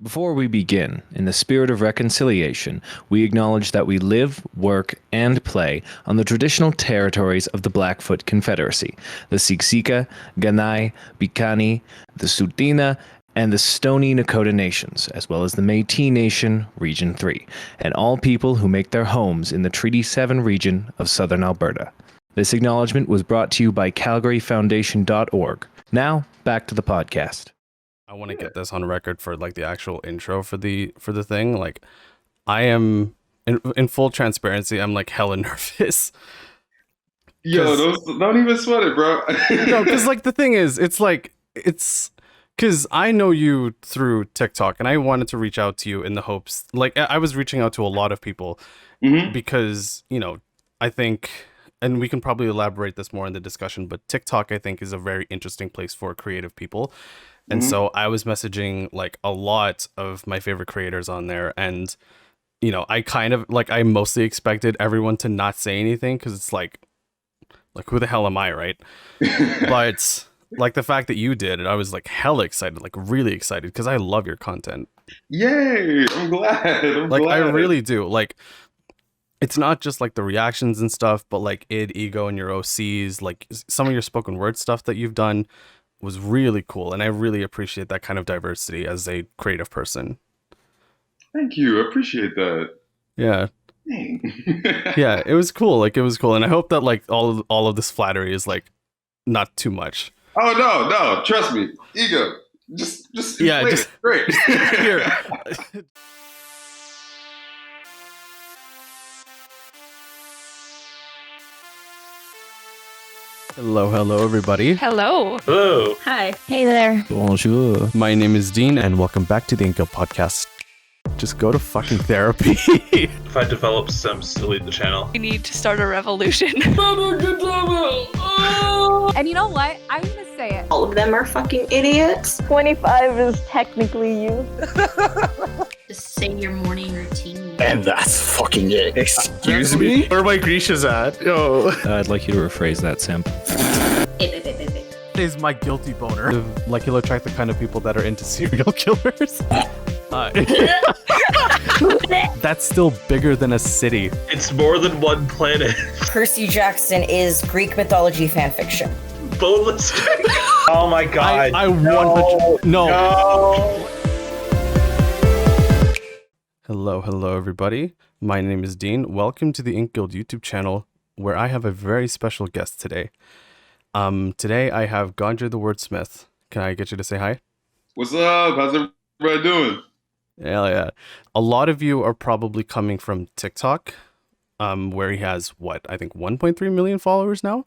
Before we begin, in the spirit of reconciliation, we acknowledge that we live, work, and play on the traditional territories of the Blackfoot Confederacy, the Siksika, Ganai, Bikani, the Tsuut'ina, and the Stoney Nakoda Nations, as well as the Métis Nation, Region 3, and all people who make their homes in the Treaty 7 region of southern Alberta. This acknowledgement was brought to you by CalgaryFoundation.org. Now, back to the podcast. I want to get this on record for like the actual intro for the thing. Like, I am in full transparency. I'm like hella nervous. Yo, don't even sweat it, bro. No, because like the thing is, it's because I know you through TikTok, and I wanted to reach out to you in the hopes, like I was reaching out to a lot of people because I think, and we can probably elaborate this more in the discussion, but TikTok I think is a very interesting place for creative people. And so I was messaging like a lot of my favorite creators on there. And, I kind of like, I mostly expected everyone to not say anything because it's like, who the hell am I, right? But like the fact that you did it, I was like hella excited, like really excited because I love your content. Yay! I'm glad. I really do. Like, it's not just like the reactions and stuff, but like Ego and your OCs, like some of your spoken word stuff that you've done was really cool, and I really appreciate that kind of diversity as a creative person. Thank you. I appreciate that. Yeah. Dang. Yeah, it was cool. Like, it was cool, and I hope that like all of this flattery is like not too much. Oh no, trust me, Ego. Just yeah, just great. Here. Hello, everybody. Hello. Hello. Hi. Hey there. Bonjour. My name is Dean, and welcome back to the InkGuild Podcast. Just go to fucking therapy. If I develop Sims, delete the channel. We need to start a revolution. And you know what? I'm gonna say it. All of them are fucking idiots. 25 is technically you. Just say your morning routine. And that's fucking it. Excuse me? Where my Grisha's at? Yo. I'd like you to rephrase that, Sam. Is my guilty boner. Like, you'll attract the kind of people that are into serial killers. That's still bigger than a city. It's more than one planet. Percy Jackson is Greek mythology fanfiction. Boneless. Oh my god. I 100. No. Hello, everybody. My name is Dean. Welcome to the InkGuild YouTube channel, where I have a very special guest today. Today I have Gondré the Wordsmith. Can I get you to say hi? What's up? How's everybody doing? Hell yeah. A lot of you are probably coming from TikTok, where he has, I think 1.3 million followers now?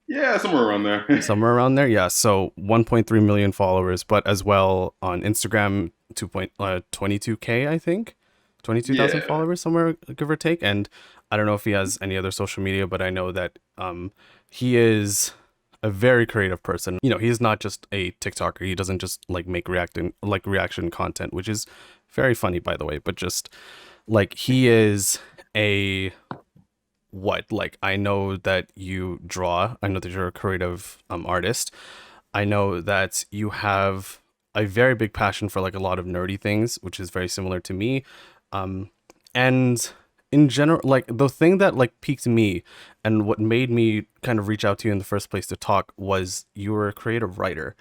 Yeah, somewhere around there. Somewhere around there, yeah. So 1.3 million followers, but as well on Instagram, 22K, I think. 22,000 followers somewhere, give or take. And I don't know if he has any other social media, but I know that he is a very creative person. He's not just a TikToker. He doesn't just like make reaction content, which is very funny, by the way, but just like he is I know that you draw. I know that you're a creative artist. I know that you have a very big passion for like a lot of nerdy things, which is very similar to me. And in general, like the thing that like piqued me and what made me kind of reach out to you in the first place to talk was you were a creative writer,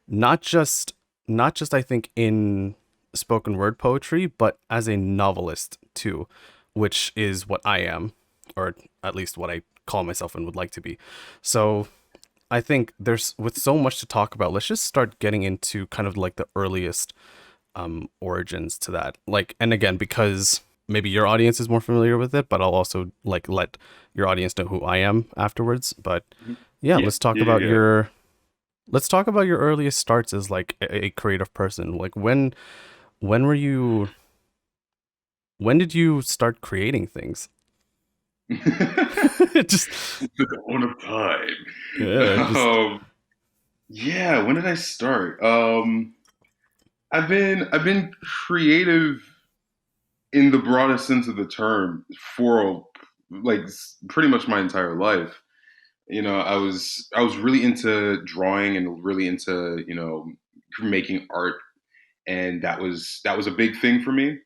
not just I think in spoken word poetry, but as a novelist too, which is what I am, or at least what I call myself and would like to be. So I think there's, with so much to talk about, let's just start getting into kind of like the earliest origins to that. Like, and again, because maybe your audience is more familiar with it, but I'll also like let your audience know who I am afterwards. But let's talk about your earliest starts as like a creative person. Like when did you start creating things? Just on a time. Yeah. When did I start? I've been creative in the broadest sense of the term for like pretty much my entire life. I was really into drawing and really into making art and that was a big thing for me.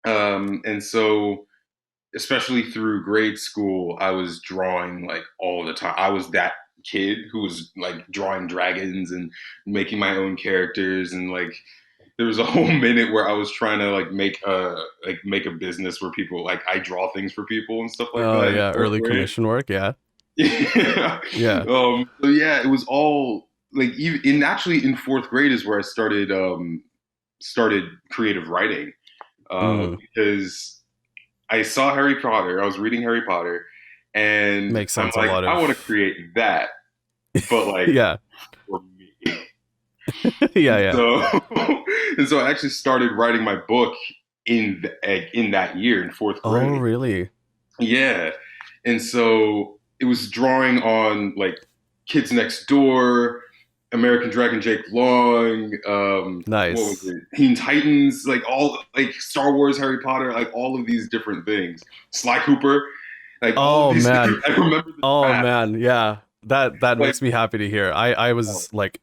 And so, especially through grade school, I was drawing like all the time. I was that kid who was like drawing dragons and making my own characters, and like there was a whole minute where I was trying to like make a business where people like I draw things for people and stuff like that. Oh yeah, early commission work, yeah. Yeah. So yeah, it was all like even in fourth grade is where I started creative writing because I saw Harry Potter. I was reading Harry Potter, and makes sense. I'm like, I want to create that, but like for me. yeah. So I actually started writing my book in that year in fourth grade. Oh, really? Yeah, and so it was drawing on like Kids Next Door, American Dragon Jake Long, nice. What was it? Teen Titans, like all like Star Wars, Harry Potter, like all of these different things. Sly Cooper, like man, I remember. Man, yeah, that makes me happy to hear. I was like,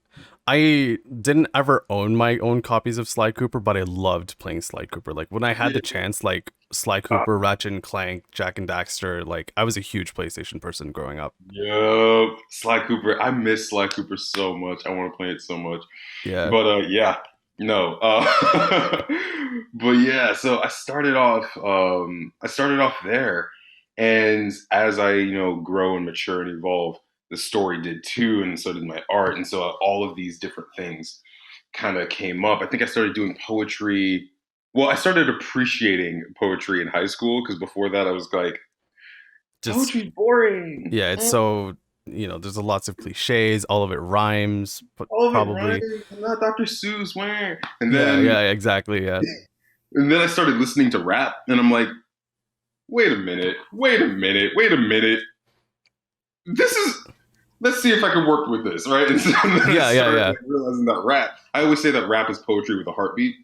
I didn't ever own my own copies of Sly Cooper, but I loved playing Sly Cooper. Like when I had the chance, like Sly Cooper, Ratchet and Clank, Jack and Daxter, like I was a huge PlayStation person growing up. Yep, Sly Cooper. I miss Sly Cooper so much. I want to play it so much. Yeah. But no. But yeah, so I started off there, and as I grow and mature and evolve, the story did too, and so did my art, and so all of these different things kind of came up. I think I started doing poetry. Well, I started appreciating poetry in high school because before that I was like, poetry's boring. Yeah, it's so there's lots of cliches. All of it rhymes, but probably I'm not Dr. Seuss. Where? And then exactly. Yeah. And then I started listening to rap, and I'm like, wait a minute. Let's see if I can work with this, right? And so I started realizing that rap. I always say that rap is poetry with a heartbeat.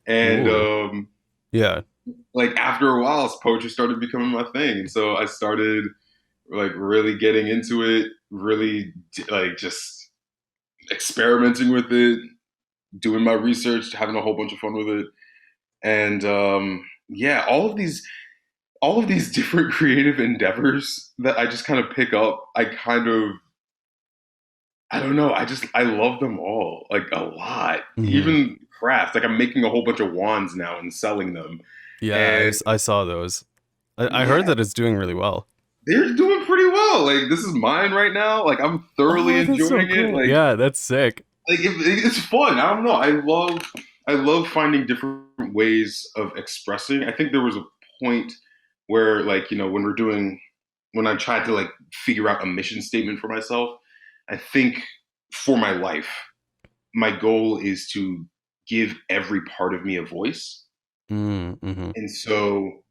And like after a while, poetry started becoming my thing. And so I started like really getting into it, really like just experimenting with it, doing my research, having a whole bunch of fun with it. And all of these different creative endeavors that I just kind of pick up, I don't know. I love them all like a lot. Mm-hmm. Even craft, like I'm making a whole bunch of wands now and selling them. Yeah, I saw those. I heard that it's doing really well. They're doing pretty well. Like this is mine right now. Like I'm thoroughly enjoying it. Like yeah, that's sick. Like it's fun. I don't know. I love finding different ways of expressing. I think there was a point where like, when I tried to like figure out a mission statement for myself, I think for my life, my goal is to give every part of me a voice. Mm-hmm. And so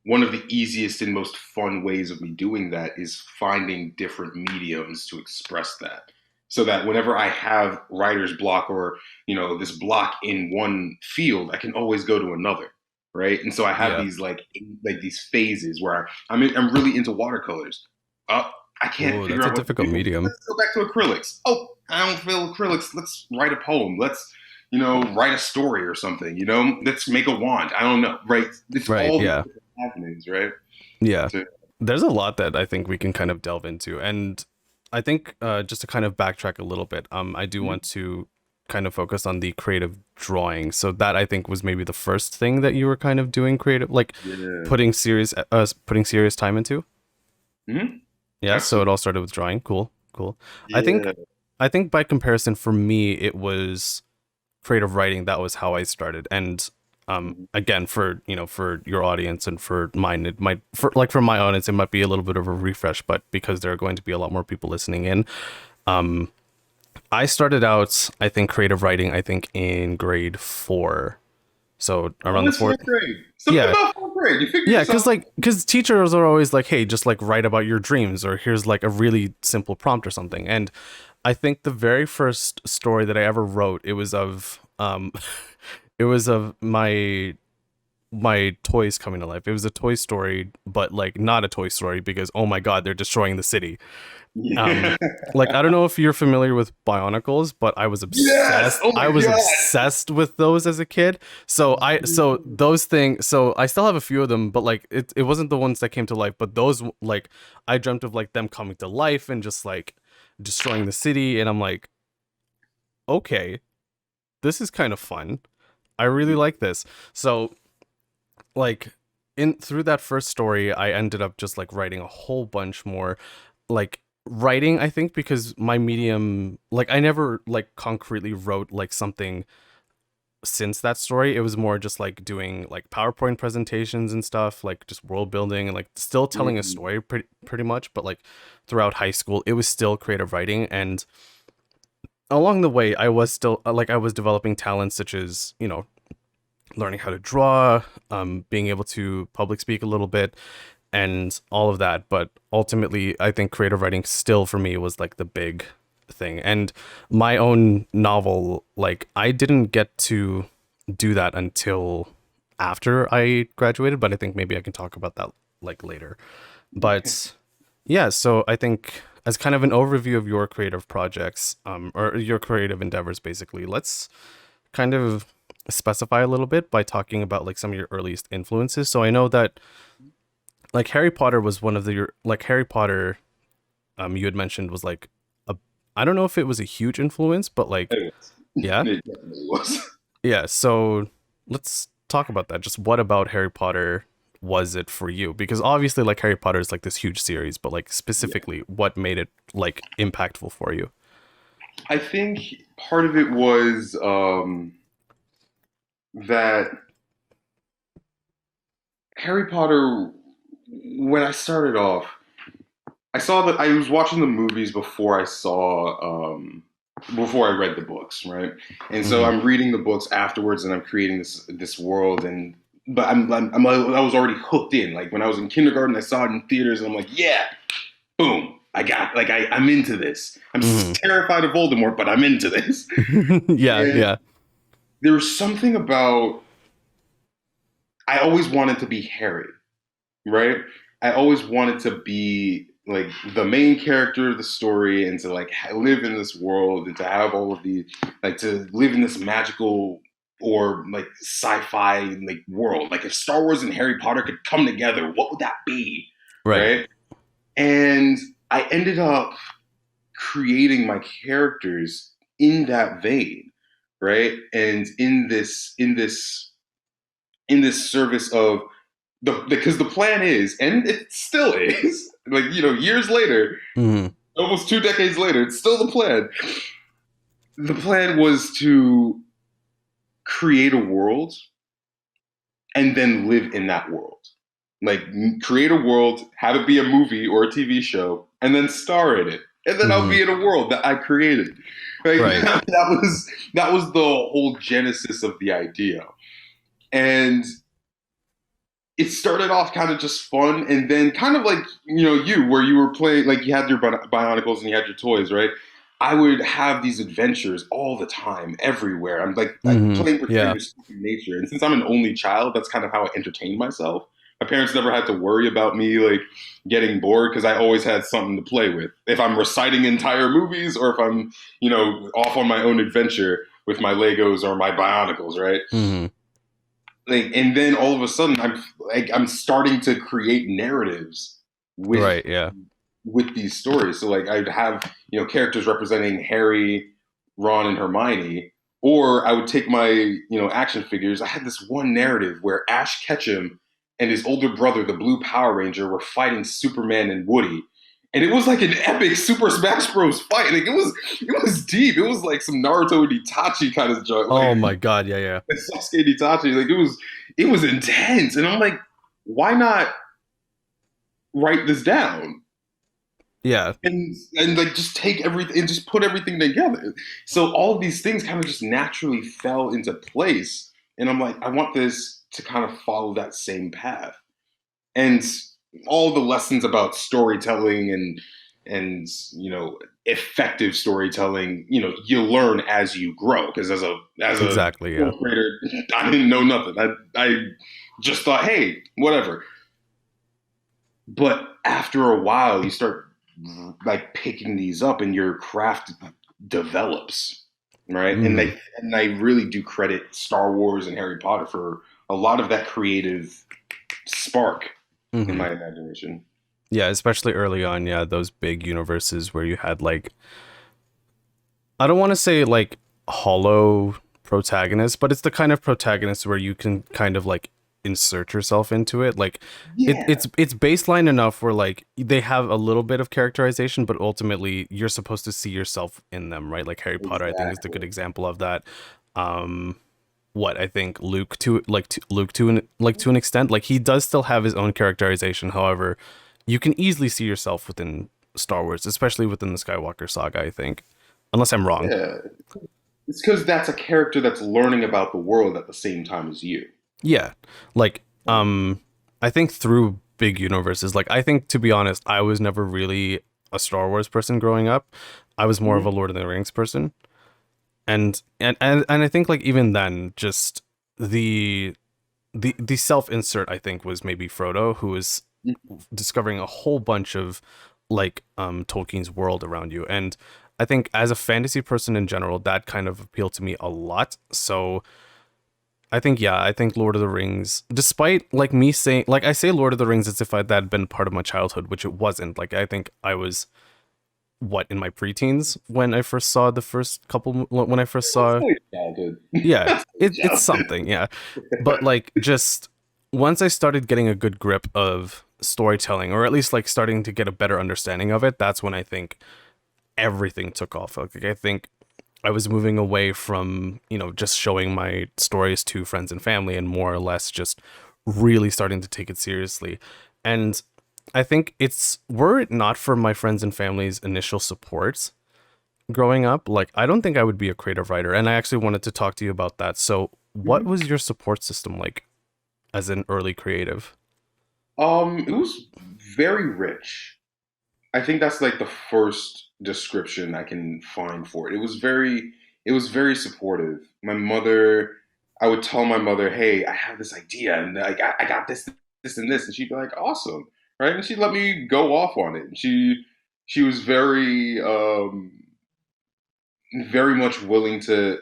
one of the easiest and most fun ways of me doing that is finding different mediums to express that. So that whenever I have writer's block or, this block in one field, I can always go to another. Right. And so I have these like these phases where I'm really into watercolors. I can't figure that's out a difficult medium. Let's go back to acrylics. Oh, I don't feel acrylics. Let's write a poem. Let's, write a story or something, let's make a wand. I don't know. Right. It's all different happenings, right? Yeah. There's a lot that I think we can kind of delve into. And I think just to kind of backtrack a little bit, I do want to kind of focus on the creative drawing. So that I think was maybe the first thing that you were kind of doing creative, like putting serious time into. Mm-hmm. Yeah. So it all started with drawing. Cool. Yeah. I think by comparison for me, it was creative writing. That was how I started. And again, for your audience and for mine, it might for my audience, it might be a little bit of a refresh, but because there are going to be a lot more people listening in, I started out, I think, creative writing, in grade 4. So around the fourth grade. About fourth grade. You figured because teachers are always like, hey, just like write about your dreams, or here's like a really simple prompt or something. And I think the very first story that I ever wrote, it was of my my toys coming to life. It was a Toy Story, but like not a Toy Story because oh my god, they're destroying the city. Like I don't know if you're familiar with Bionicles, but I was obsessed. Yes! Oh my God. Obsessed with those as a kid. So those things. So I still have a few of them, but like it wasn't the ones that came to life. But those like I dreamt of like them coming to life and just like destroying the city, and I'm like, okay, this is kind of fun. I really like this. So like through that first story, I ended up just like writing a whole bunch more, like writing, I think, because my medium, like I never like concretely wrote like something since that story. It was more just like doing like PowerPoint presentations and stuff, like just world building and like still telling a story pretty much. But like throughout high school, it was still creative writing, and along the way, I was still like I was developing talents such as, you know, learning how to draw, being able to public speak a little bit, and all of that. But ultimately, I think creative writing still for me was like the big thing. And my own novel, like I didn't get to do that until after I graduated, but I think maybe I can talk about that like later. But yeah, so I think as kind of an overview of your creative projects, or your creative endeavors, basically, let's kind of specify a little bit by talking about like some of your earliest influences. So I know that like Harry Potter was one of the like Harry Potter you had mentioned was like a, I don't know if it was a huge influence, but like yeah. It definitely was. Yeah, so let's talk about that. Just what about Harry Potter was it for you? Because obviously like Harry Potter is like this huge series, but like specifically what made it like impactful for you? I think part of it was that Harry Potter, when I started off, I saw that I was watching the movies before I saw, before I read the books, right? And so I'm reading the books afterwards, and I'm creating this world, but I was already hooked in. Like when I was in kindergarten, I saw it in theaters, and I'm like, yeah, boom, I'm into this. I'm terrified of Voldemort, but I'm into this. Yeah. There was something about, I always wanted to be Harry, right? I always wanted to be like the main character of the story and to like live in this world and to have all of the, like to live in this magical or like sci-fi like world. Like if Star Wars and Harry Potter could come together, what would that be? Right? And I ended up creating my characters in that vein, right? And in this service of because the plan is, and it still is, like, you know, years later, almost 2 decades later, it's still the plan. The plan was to create a world and then live in that world. Like create a world, have it be a movie or a TV show, and then star in it. And then I'll be in a world that I created. Right? That was the whole genesis of the idea. And it started off kind of just fun, and then kind of like, you know, where you were playing, like you had your Bionicles and you had your toys, right? I would have these adventures all the time, everywhere. I'm like playing pretend nature. And since I'm an only child, that's kind of how I entertained myself. My parents never had to worry about me like getting bored because I always had something to play with. If I'm reciting entire movies or if I'm, you know, off on my own adventure with my Legos or my Bionicles, right? Like, and then all of a sudden, I'm starting to create narratives with these stories. So like I'd have, you know, characters representing Harry, Ron, and Hermione, or I would take my, you know, action figures. I had this one narrative where Ash Ketchum and his older brother, the Blue Power Ranger, were fighting Superman and Woody. And it was like an epic Super Smash Bros. Fight. Like it was deep. It was like some Naruto and Itachi kind of joke. Like, oh my god, yeah. Sasuke and Itachi. Like it was intense. And I'm like, why not write this down? Yeah. And like just take everything and just put everything together. So all of these things kind of just naturally fell into place. And I'm like, I want this to kind of follow that same path. And all the lessons about storytelling and you know, effective storytelling, you know, you learn as you grow. Because as a creator, I didn't know nothing. I just thought, hey, whatever. But after a while, you start like picking these up, and your craft develops, right? And I really do credit Star Wars and Harry Potter for a lot of that creative spark in my imagination. Yeah, especially early on. Yeah, those big universes where you had like, I don't want to say like hollow protagonists, but it's the kind of protagonist where you can kind of like insert yourself into it. Like it's baseline enough where like they have a little bit of characterization, but ultimately you're supposed to see yourself in them, right? Like Harry Potter, I think, is the good example of that. I think Luke to an extent, like he does still have his own characterization. However, you can easily see yourself within Star Wars, especially within the Skywalker saga, I think. Unless I'm wrong. Yeah. It's because that's a character that's learning about the world at the same time as you. Yeah. Like, I think through big universes, like, I think, to be honest, I was never really a Star Wars person growing up. I was more of a Lord of the Rings person. And I think, like, even then, just the self-insert, I think, was maybe Frodo, who was discovering a whole bunch of, like, Tolkien's world around you. And I think as a fantasy person in general, that kind of appealed to me a lot. So I think Lord of the Rings, despite like me saying, like I say Lord of the Rings as if that had been part of my childhood, which it wasn't. Like I think I was in my preteens when I first saw yeah, it's something. Yeah. But like just once I started getting a good grip of storytelling, or at least like starting to get a better understanding of it, that's when I think everything took off. Like I think I was moving away from, just showing my stories to friends and family and more or less just really starting to take it seriously. And I think were it not for my friends and family's initial support growing up, like I don't think I would be a creative writer. And I actually wanted to talk to you about that. So what was your support system like as an early creative? It was very rich. I think that's like the first description I can find for it. It was very supportive. My mother, I would tell my mother, hey, I have this idea and like I got this and this, and she'd be like, awesome, right? And she'd let me go off on it. And she was very very much willing to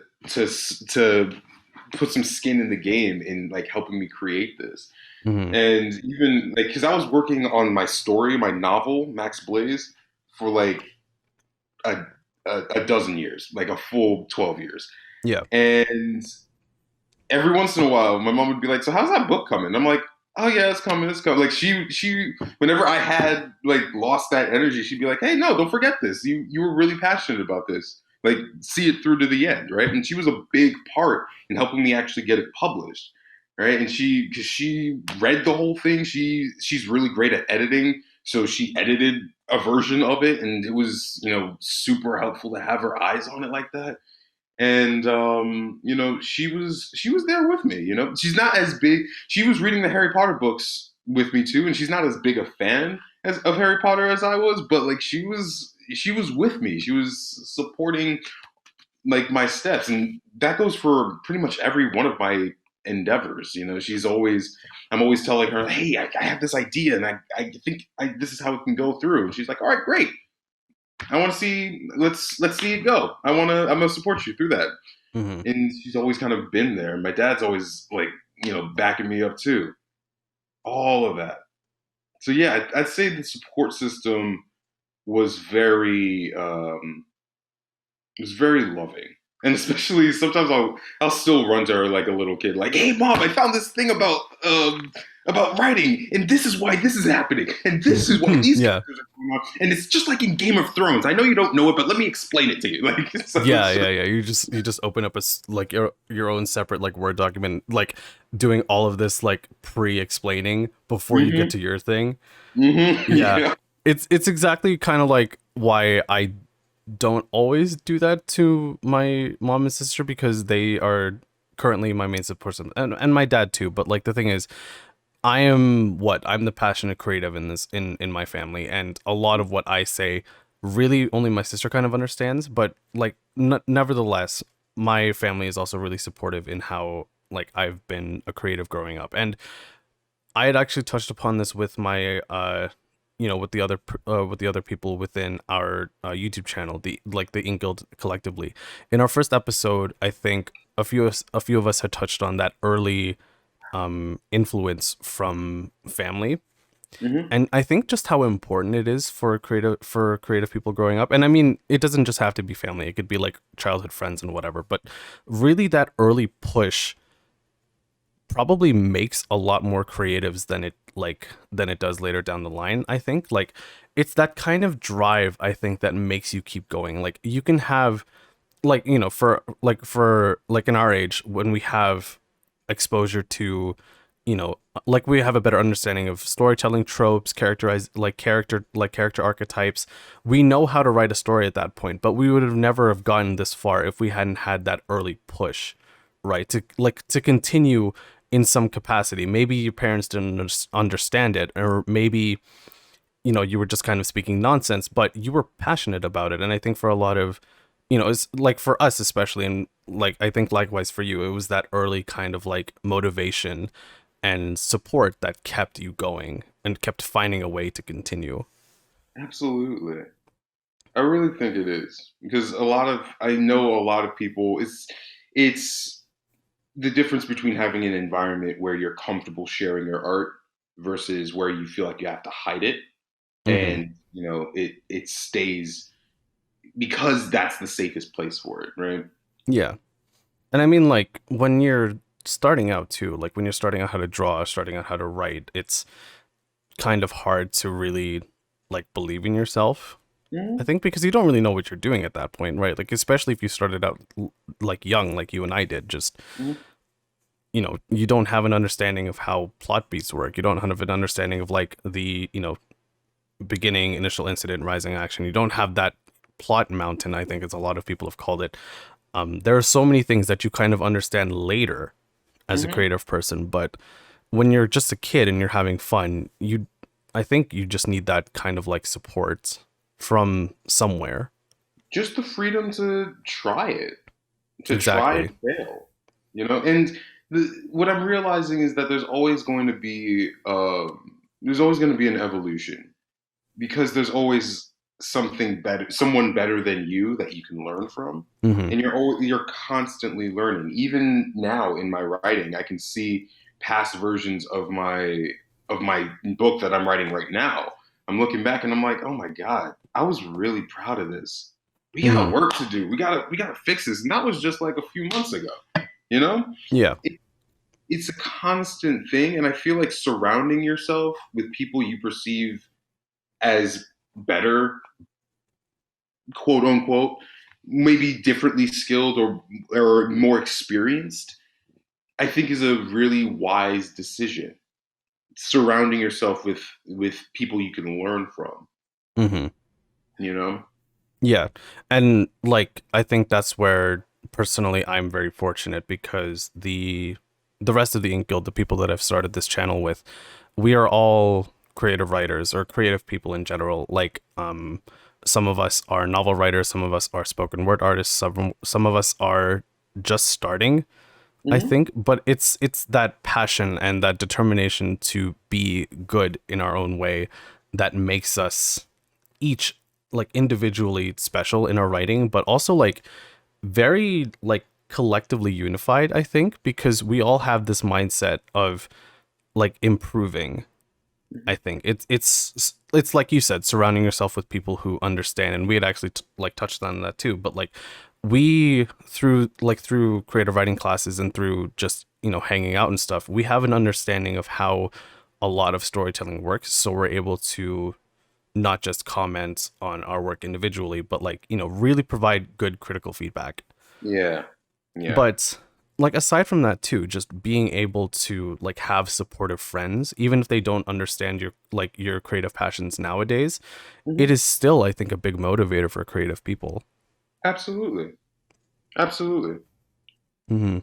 put some skin in the game in like helping me create this. And even like, because I was working on my story, my novel, Max Blaze, for like a dozen years, like a full 12 years. Yeah. And every once in a while, my mom would be like, so how's that book coming? I'm like, oh yeah, it's coming. Like she, whenever I had like lost that energy, she'd be like, hey, no, don't forget this. You were really passionate about this. Like see it through to the end, right? And she was a big part in helping me actually get it published. Right. And because she read the whole thing, she's really great at editing. So she edited a version of it, and it was, super helpful to have her eyes on it like that. And, she was there with me, she's not as big. She was reading the Harry Potter books with me too. And she's not as big a fan of Harry Potter as I was, but like, she was with me. She was supporting like my steps. And that goes for pretty much every one of my endeavors. I'm always telling her, hey, I have this idea and I think this is how it can go through. And she's like, all right, great. I want to see, let's see it go. I'm going to support you through that. And she's always kind of been there. My dad's always like, backing me up too. All of that. So yeah, I'd say the support system was very loving. And especially sometimes I'll still run to her like a little kid, like, "Hey, mom, I found this thing about writing, and this is why this is happening, and this is why these characters are going on, and it's just like in Game of Thrones. I know you don't know it, but let me explain it to you." Like, yeah. You just open up your own separate like Word document, like doing all of this like pre-explaining before you get to your thing. Yeah, it's exactly kind of like why I don't always do that to my mom and sister, because they are currently my main support system, and my dad too. But like the thing is, I'm the passionate creative in my family, and a lot of what I say really only my sister kind of understands. But like nevertheless, my family is also really supportive in how like I've been a creative growing up. And I had actually touched upon this with my with the other people within our YouTube channel, the InkGuild collectively. In our first episode, I think a few of us had touched on that early influence from family. Mm-hmm. And I think just how important it is for creative people growing up. And I mean, it doesn't just have to be family. It could be like childhood friends and whatever. But really, that early push probably makes a lot more creatives than it does later down the line. I think like it's that kind of drive, I think, that makes you keep going. Like you can have like, you know, for in our age, when we have exposure to, you know, like we have a better understanding of storytelling tropes, character archetypes. We know how to write a story at that point, but we would have never have gotten this far if we hadn't had that early push, right? To continue in some capacity. Maybe your parents didn't understand it, or maybe, you know, you were just kind of speaking nonsense, but you were passionate about it. And I think for a lot of, you know, it's like for us especially, and like I think likewise for you, it was that early kind of like motivation and support that kept you going and kept finding a way to continue. Absolutely. I really think it is, because I know a lot of people, it's the difference between having an environment where you're comfortable sharing your art versus where you feel like you have to hide it. Mm-hmm. And, you know, it stays because that's the safest place for it, right? Yeah. And I mean, like when you're starting out too, like when you're starting out how to draw, starting out how to write, it's kind of hard to really like believe in yourself. Mm-hmm. I think because you don't really know what you're doing at that point, right? Like especially if you started out like young, like you and I did, just Mm-hmm. you know, you don't have an understanding of how plot beats work. You don't have an understanding of like the, you know, beginning, initial incident, rising action. You don't have that plot mountain, I think, as a lot of people have called it. There are so many things that you kind of understand later as a creative person, but when you're just a kid and you're having fun, I think you just need that kind of like support from somewhere. Just the freedom to try it, try Exactly. and fail, you know. And what I'm realizing is that there's always going to be an evolution, because there's always something better, someone better than you that you can learn from. Mm-hmm. And you're constantly learning. Even now in my writing, I can see past versions of my book that I'm writing right now. I'm looking back and I'm like, oh my God, I was really proud of this. We got work to do. We gotta fix this. And that was just like a few months ago, you know? Yeah. It's a constant thing. And I feel like surrounding yourself with people you perceive as better, quote unquote, maybe differently skilled or more experienced, I think is a really wise decision. Surrounding yourself with people you can learn from. Mm-hmm. You know? Yeah. And like I think that's where personally I'm very fortunate, because the rest of the InkGuild, the people that I've started this channel with, we are all creative writers or creative people in general. Like some of us are novel writers, some of us are spoken word artists, some of us are just starting, I think, but it's that passion and that determination to be good in our own way that makes us each like individually special in our writing, but also like very like collectively unified, I think, because we all have this mindset of like improving. I think it's like you said, surrounding yourself with people who understand, and we had actually like touched on that too, but like we through creative writing classes and through just, you know, hanging out and stuff, we have an understanding of how a lot of storytelling works, so we're able to not just comment on our work individually, but like, you know, really provide good critical feedback. Yeah. But like aside from that too, just being able to like have supportive friends, even if they don't understand your creative passions nowadays, it is still, I think, a big motivator for creative people. Absolutely. Mm-hmm.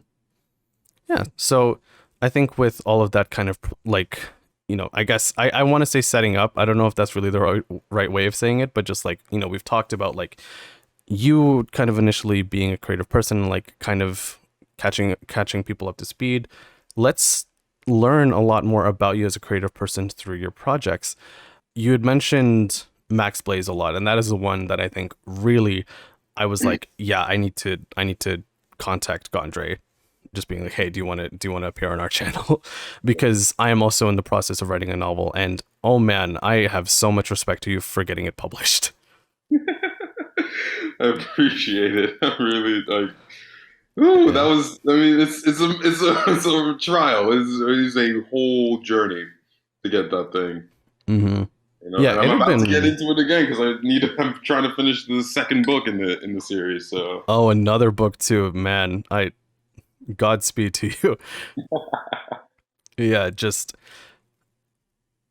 Yeah. So I think with all of that kind of like, you know, I guess I want to say setting up. I don't know if that's really the right way of saying it, but just like, you know, we've talked about like you kind of initially being a creative person, like kind of catching people up to speed, let's learn a lot more about you as a creative person through your projects. You had mentioned Max Blaze a lot, and that is the one that I think really I was like, yeah, I need to contact Gondré, just being like, hey, do you want to appear on our channel? Because I am also in the process of writing a novel, and oh man, I have so much respect to you for getting it published. I appreciate it. I really like. Ooh, that was. I mean, it's a trial. It's a whole journey to get that thing. Mm-hmm. You know, and I'm about to get into it again because I'm trying to finish the second book in the series. So. Oh, another book too, man. Godspeed to you.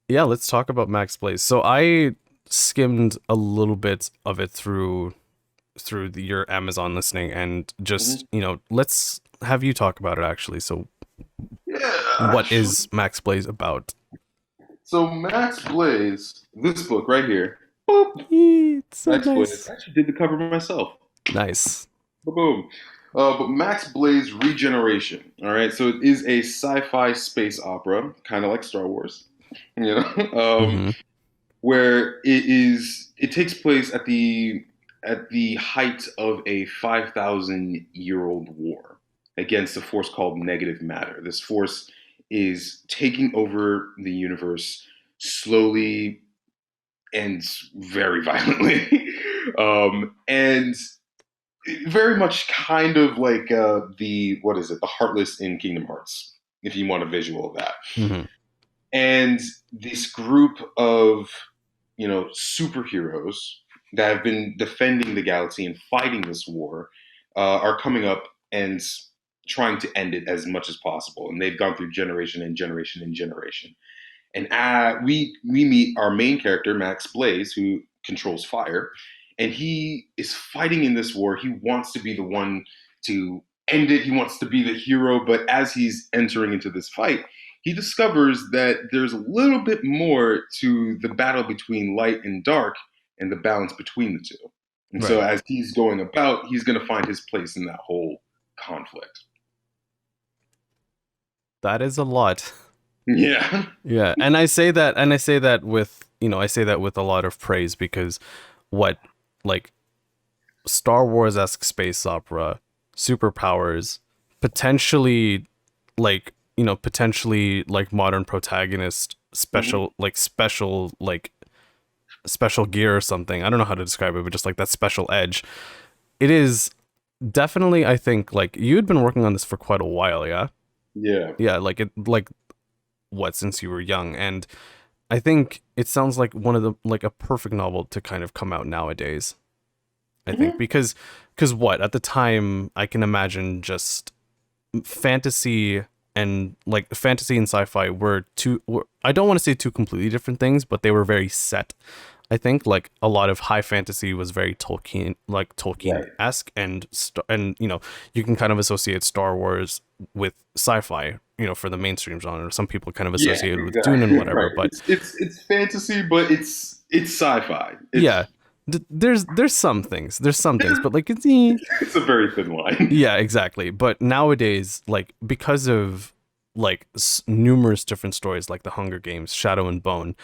Let's talk about Max Blaze. So I skimmed a little bit of it through your Amazon listing, and just let's have you talk about it actually. So what is Max Blaze about? So Max Blaze, this book right here. Boop. So Max nice. Blaze. I actually did the cover myself. Nice. Boom. But Max Blaze Regeneration. All right. So it is a sci-fi space opera, kind of like Star Wars, where it takes place at the height of a 5,000-year-old war against a force called negative matter. This force is taking over the universe slowly and very violently. And very much kind of like the Heartless in Kingdom Hearts, if you want a visual of that. Mm-hmm. And this group of, superheroes that have been defending the galaxy and fighting this war are coming up and trying to end it as much as possible. And they've gone through generation and generation and generation. And we meet our main character, Max Blaze, who controls fire. And he is fighting in this war. He wants to be the one to end it. He wants to be the hero. But as he's entering into this fight, he discovers that there's a little bit more to the battle between light and dark and the balance between the two. And so as he's going about, he's going to find his place in that whole conflict. That is a lot. Yeah. Yeah. And I say that with a lot of praise, because Star Wars-esque space opera, superpowers, potentially modern protagonist, special gear or something. I don't know how to describe it, but just like that special edge. It is definitely, I think, you'd been working on this for quite a while, yeah? Yeah. Yeah, since you were young. And I think it sounds like one of the, a perfect novel to kind of come out nowadays. I think because at the time, I can imagine just fantasy and sci-fi were I don't want to say two completely different things, but they were very set. I think a lot of high fantasy was very Tolkien-esque, and you can kind of associate Star Wars with sci-fi, for the mainstream genre. Some people kind of associate it with Dune and whatever, but it's fantasy, but it's sci-fi. There's some things, but it's a very thin line. Yeah, exactly. But nowadays, because of numerous different stories like The Hunger Games, Shadow and Bone,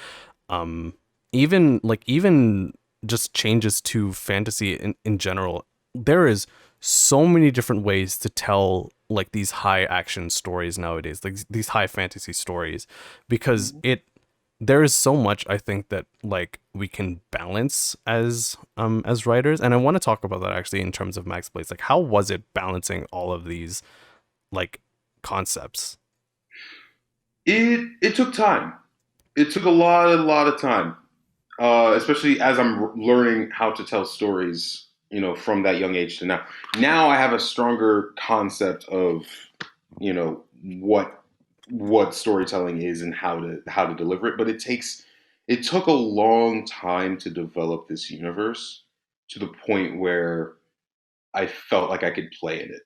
even just changes to fantasy in general, there is so many different ways to tell these high action stories nowadays, these high fantasy stories, because there is so much, I think, that we can balance as writers. And I want to talk about that actually in terms of Max Blaze. How was it balancing all of these concepts? It took time. It took a lot of time. Especially as I'm learning how to tell stories, from that young age to now. Now I have a stronger concept of, what storytelling is and how to deliver it. But it took a long time to develop this universe to the point where I felt like I could play in it.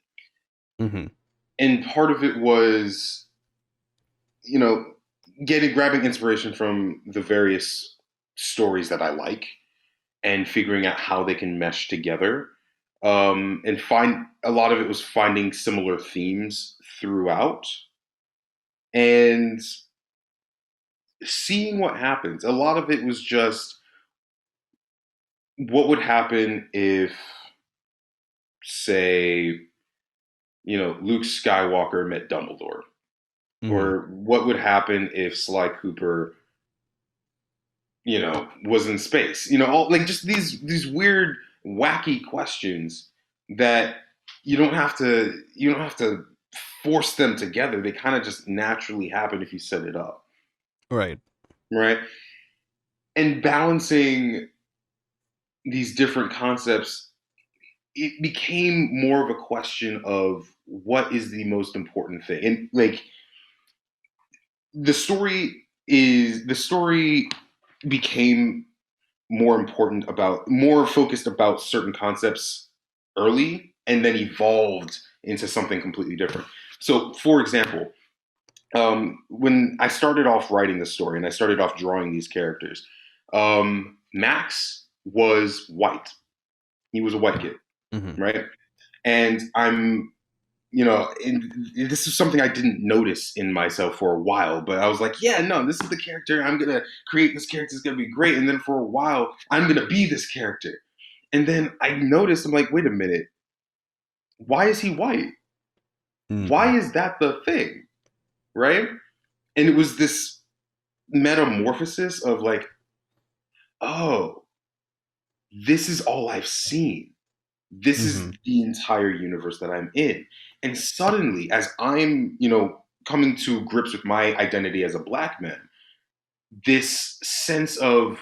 Mm-hmm. And part of it was, grabbing inspiration from the various stories that I like and figuring out how they can mesh together. and find a lot of it was finding similar themes throughout and seeing what happens. A lot of it was just what would happen if, say, Luke Skywalker met Dumbledore, or what would happen if Sly Cooper, was in space. All like just these weird, wacky questions that you don't have to force them together. They kind of just naturally happen if you set it up. Right. Right. And balancing these different concepts, it became more of a question of what is the most important thing. And like the story became more focused about certain concepts early and then evolved into something completely different. So, for example, when I started off writing the story and I started off drawing these characters, Max was white. He was a white kid, right? And and this is something I didn't notice in myself for a while, but I was like, yeah, no, this is the character. I'm going to create this character. It's going to be great. And then for a while, I'm going to be this character. And then I noticed, I'm like, wait a minute. Why is he white? Why is that the thing? Right? And it was this metamorphosis of like, oh, this is all I've seen. This is the entire universe that I'm in. And suddenly, as I'm, coming to grips with my identity as a Black man, this sense of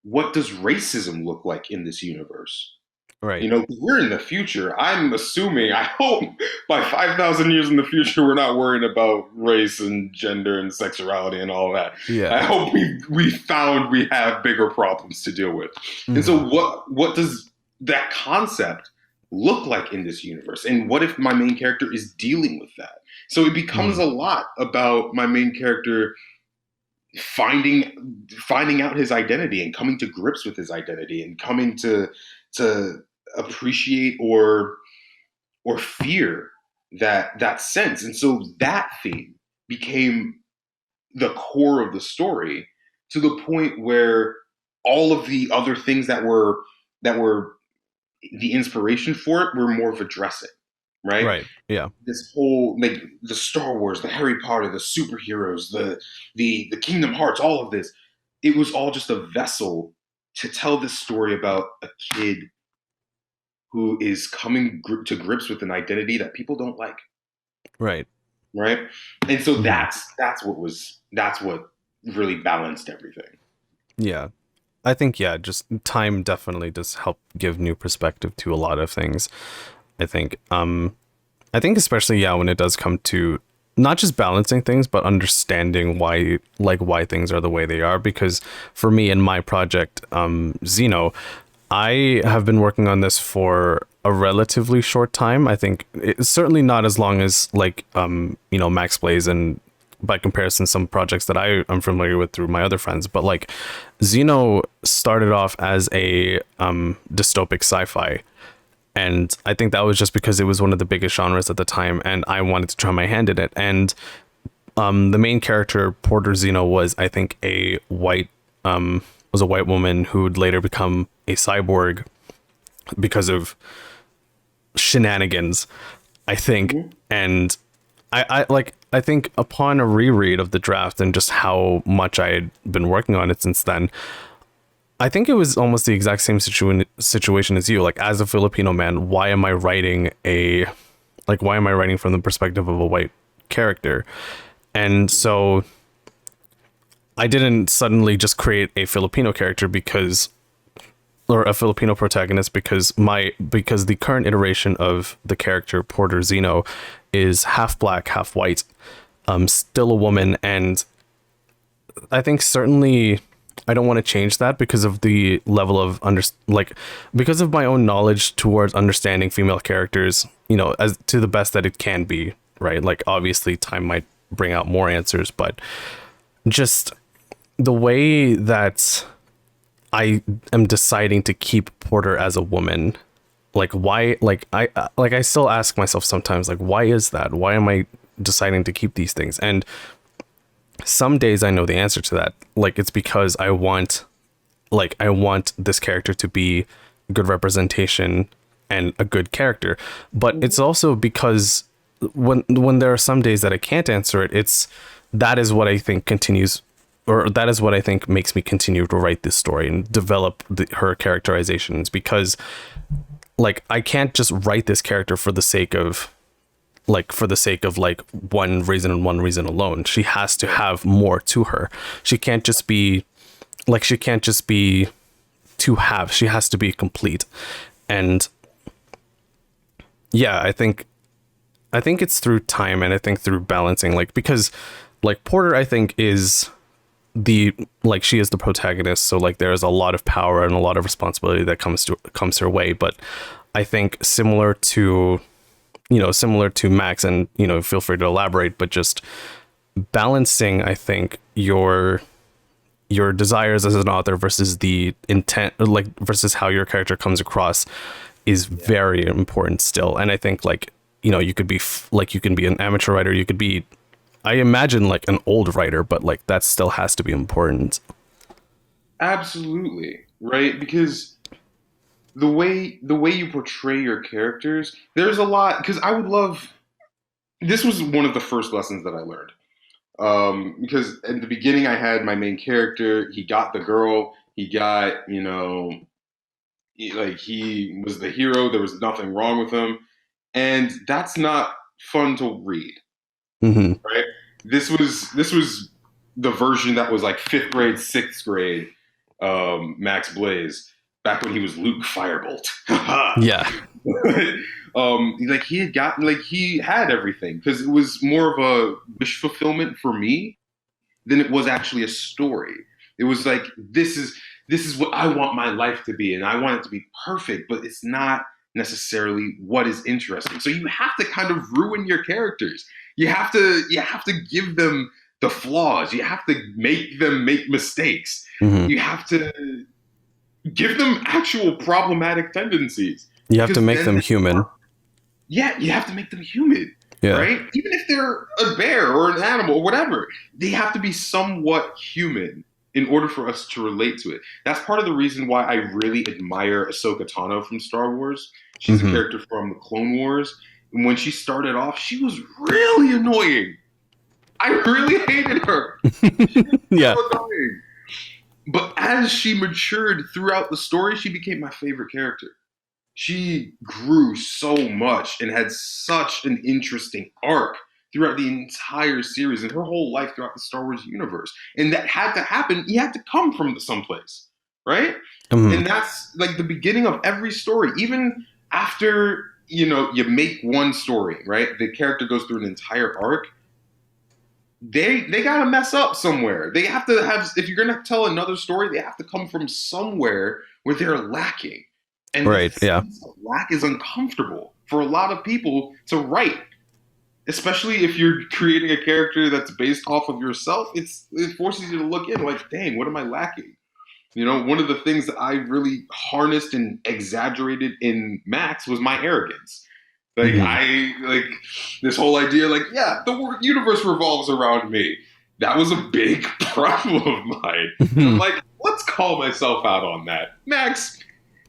what does racism look like in this universe? Right. We're in the future. I'm assuming, I hope by 5,000 years in the future, we're not worrying about race and gender and sexuality and all that. Yeah. I hope we found we have bigger problems to deal with. And so what does that concept look like in this universe? And what if my main character is dealing with that? So it becomes a lot about my main character finding out his identity and coming to grips with his identity and coming to appreciate or fear that sense. And so that theme became the core of the story, to the point where all of the other things that were the inspiration for it were more of a dressing, right? Right. Yeah. This whole, like, the Star Wars, the Harry Potter, the superheroes, the Kingdom Hearts, all of this, it was all just a vessel to tell this story about a kid who is coming to grips with an identity that people don't like. Right. Right. And so that's what really balanced everything. Yeah. I think, just time definitely does help give new perspective to a lot of things. I think especially, when it does come to not just balancing things, but understanding why things are the way they are. Because for me in my project, Xeno, I have been working on this for a relatively short time. I think it's certainly not as long as Max Blaze, and by comparison, some projects that I am familiar with through my other friends. But like Xeno started off as a dystopic sci-fi. And I think that was just because it was one of the biggest genres at the time, and I wanted to try my hand in it. And the main character, Porter Xeno, was, I think, a white woman who would later become a cyborg because of shenanigans, I think. And I think upon a reread of the draft and just how much I had been working on it since then, I think it was almost the exact same situation as you. Like, as a Filipino man, why am I writing from the perspective of a white character? And so I didn't suddenly just create a Filipino character or a Filipino protagonist because the current iteration of the character Porter Xeno is half Black, half white, still a woman. And I think certainly I don't want to change that because of the level of because of my own knowledge towards understanding female characters, as to the best that it can be, right? Like, obviously time might bring out more answers, but just the way that I am deciding to keep Porter as a woman like why, like I still ask myself sometimes, like, why is that? Why am I deciding to keep these things? And some days I know the answer to that. Like, it's because I want this character to be good representation and a good character. But it's also because when there are some days that I can't answer it, that is what I think makes me continue to write this story and develop her characterizations, because like I can't just write this character for the sake of one reason and one reason alone. She has to have more to her. She can't just be to have. She has to be complete. And yeah, I think it's through time, and I think through balancing, like, because like Porter, I think she is the protagonist, so like there's a lot of power and a lot of responsibility that comes her way. But I think similar to Max, and feel free to elaborate, but just balancing, I think, your desires as an author versus the intent, versus how your character comes across, is very important still. And I think you could be you can be an amateur writer, you could be, I imagine, like an old writer, but like that still has to be important. Absolutely, right? Because the way you portray your characters, there's a lot. Because this was one of the first lessons that I learned. Because at the beginning, I had my main character. He got the girl. He got, he was the hero. There was nothing wrong with him, and that's not fun to read. Mm-hmm. Right? This was the version that was like 5th grade, 6th grade Max Blaze, back when he was Luke Firebolt. Yeah. He had everything, because it was more of a wish fulfillment for me than it was actually a story. It was like, this is what I want my life to be, and I want it to be perfect, but it's not necessarily what is interesting. So you have to kind of ruin your characters. You have to give them the flaws. You have to make them make mistakes. Mm-hmm. You have to give them actual problematic tendencies. You have to make them human. Yeah, you have to make them human. Yeah. Right? Even if they're a bear or an animal or whatever, they have to be somewhat human in order for us to relate to it. That's part of the reason why I really admire Ahsoka Tano from Star Wars. She's Mm-hmm. a character from the Clone Wars. And when she started off, she was really annoying. I really hated her. Yeah. So annoying. But as she matured throughout the story, she became my favorite character. She grew so much and had such an interesting arc throughout the entire series and her whole life throughout the Star Wars universe. And that had to happen. He had to come from someplace, right? Mm-hmm. And that's like the beginning of every story. Even after, you make one story, right? The character goes through an entire arc. They got to mess up somewhere. They have to have, if you're going to tell another story, they have to come from somewhere where they're lacking. And right, yeah. Lack is uncomfortable for a lot of people to write, especially if you're creating a character that's based off of yourself. It forces you to look in like, dang, what am I lacking? One of the things that I really harnessed and exaggerated in Max was my arrogance. Like, Mm-hmm. This whole idea, the universe revolves around me. That was a big problem of mine. I'm like, let's call myself out on that. Max,